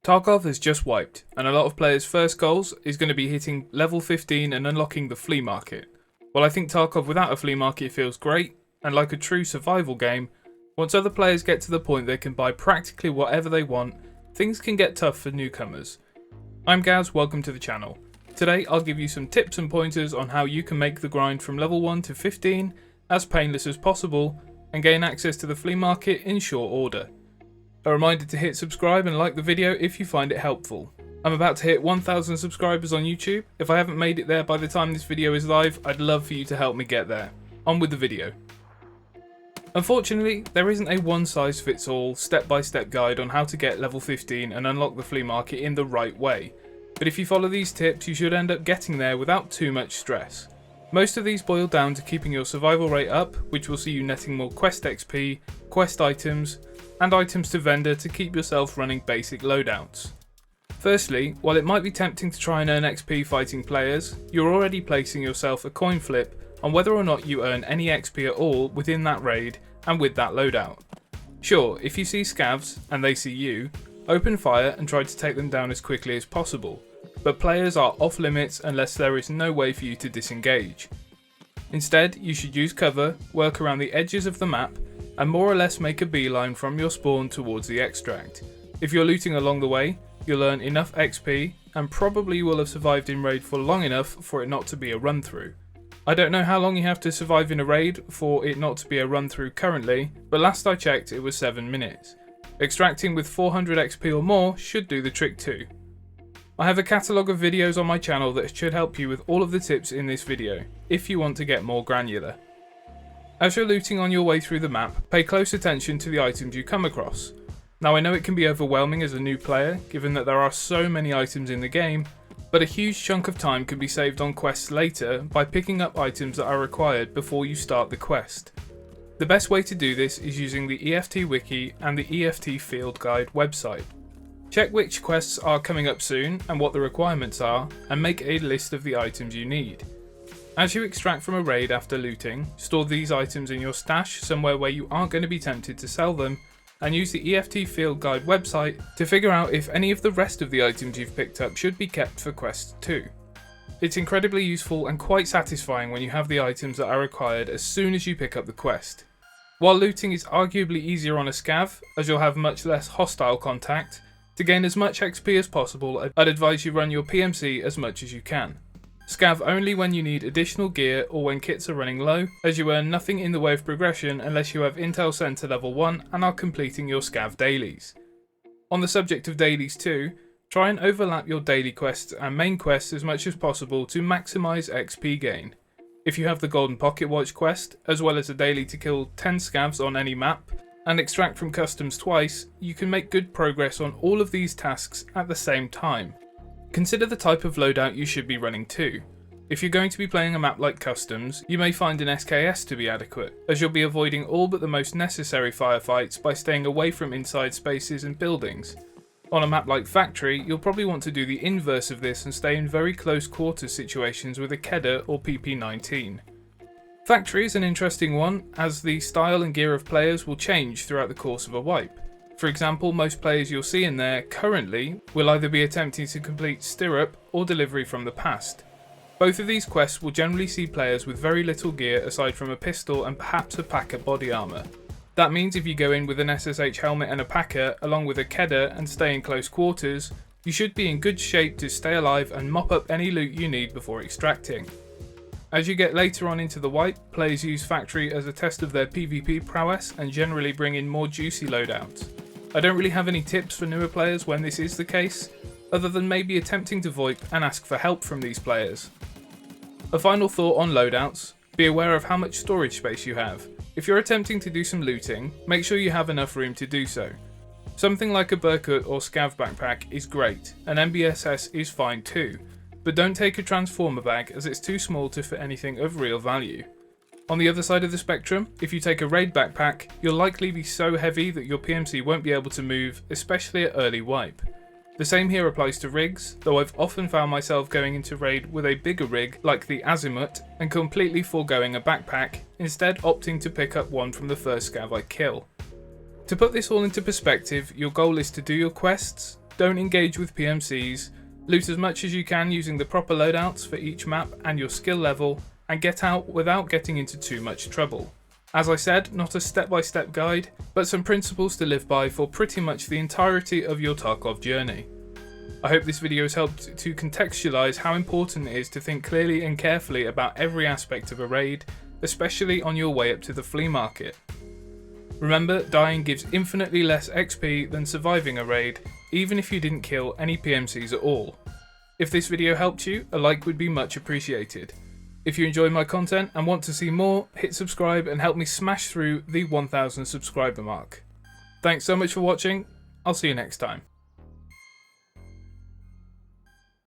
Tarkov has just wiped, and a lot of players' first goals is going to be hitting level 15 and unlocking the flea market. While I think Tarkov without a flea market feels great, and like a true survival game, once other players get to the point they can buy practically whatever they want, things can get tough for newcomers. I'm Gaz, welcome to the channel. Today I'll give you some tips and pointers on how you can make the grind from level 1 to 15 as painless as possible, and gain access to the flea market in short order. A reminder to hit subscribe and like the video if you find it helpful. I'm about to hit 1,000 subscribers on YouTube. If I haven't made it there by the time this video is live, I'd love for you to help me get there. On with the video. Unfortunately, there isn't a one-size-fits-all, step-by-step guide on how to get level 15 and unlock the flea market in the right way. But if you follow these tips, you should end up getting there without too much stress. Most of these boil down to keeping your survival rate up, which will see you netting more quest XP, quest items, and items to vendor to keep yourself running basic loadouts. Firstly, while it might be tempting to try and earn XP fighting players, you're already placing yourself a coin flip on whether or not you earn any XP at all within that raid and with that loadout. Sure, if you see scavs and they see you, open fire and try to take them down as quickly as possible, but players are off limits unless there is no way for you to disengage. Instead, you should use cover, work around the edges of the map, and more or less make a beeline from your spawn towards the extract. If you're looting along the way, you'll earn enough XP and probably will have survived in raid for long enough for it not to be a run through. I don't know how long you have to survive in a raid for it not to be a run through currently, but last I checked it was 7 minutes. Extracting with 400 XP or more should do the trick too. I have a catalogue of videos on my channel that should help you with all of the tips in this video, if you want to get more granular. As you're looting on your way through the map, pay close attention to the items you come across. Now I know it can be overwhelming as a new player, given that there are so many items in the game, but a huge chunk of time can be saved on quests later by picking up items that are required before you start the quest. The best way to do this is using the EFT Wiki and the EFT Field Guide website. Check which quests are coming up soon and what the requirements are, and make a list of the items you need. As you extract from a raid after looting, store these items in your stash somewhere where you aren't going to be tempted to sell them, and use the EFT Field Guide website to figure out if any of the rest of the items you've picked up should be kept for Quest 2. It's incredibly useful and quite satisfying when you have the items that are required as soon as you pick up the quest. While looting is arguably easier on a scav, as you'll have much less hostile contact, to gain as much XP as possible, I'd advise you run your PMC as much as you can. Scav only when you need additional gear or when kits are running low, as you earn nothing in the way of progression unless you have Intel Center level 1 and are completing your scav dailies. On the subject of dailies too, try and overlap your daily quests and main quests as much as possible to maximise XP gain. If you have the Golden Pocket Watch quest, as well as a daily to kill 10 scavs on any map, and extract from customs twice, you can make good progress on all of these tasks at the same time. Consider the type of loadout you should be running too. If you're going to be playing a map like Customs, you may find an SKS to be adequate, as you'll be avoiding all but the most necessary firefights by staying away from inside spaces and buildings. On a map like Factory, you'll probably want to do the inverse of this and stay in very close quarters situations with a Kedda or PP-19. Factory is an interesting one, as the style and gear of players will change throughout the course of a wipe. For example, most players you'll see in there currently will either be attempting to complete Stirrup or Delivery from the Past. Both of these quests will generally see players with very little gear aside from a pistol and perhaps a Packer body armour. That means if you go in with an SSH helmet and a Packer along with a Kedda and stay in close quarters, you should be in good shape to stay alive and mop up any loot you need before extracting. As you get later on into the wipe, players use Factory as a test of their PvP prowess and generally bring in more juicy loadouts. I don't really have any tips for newer players when this is the case, other than maybe attempting to VoIP and ask for help from these players. A final thought on loadouts: be aware of how much storage space you have. If you're attempting to do some looting, make sure you have enough room to do so. Something like a Berkut or Scav backpack is great, and MBSS is fine too, but don't take a Transformer bag as it's too small to fit anything of real value. On the other side of the spectrum, if you take a raid backpack, you'll likely be so heavy that your PMC won't be able to move, especially at early wipe. The same here applies to rigs, though I've often found myself going into raid with a bigger rig like the Azimuth and completely foregoing a backpack, instead opting to pick up one from the first scav I kill. To put this all into perspective, your goal is to do your quests, don't engage with PMCs, loot as much as you can using the proper loadouts for each map and your skill level, and get out without getting into too much trouble. As I said, not a step-by-step guide, but some principles to live by for pretty much the entirety of your Tarkov journey. I hope this video has helped to contextualise how important it is to think clearly and carefully about every aspect of a raid, especially on your way up to the flea market. Remember, dying gives infinitely less XP than surviving a raid, even if you didn't kill any PMCs at all. If this video helped you, a like would be much appreciated. If you enjoy my content and want to see more, hit subscribe and help me smash through the 1000 subscriber mark. Thanks so much for watching, I'll see you next time.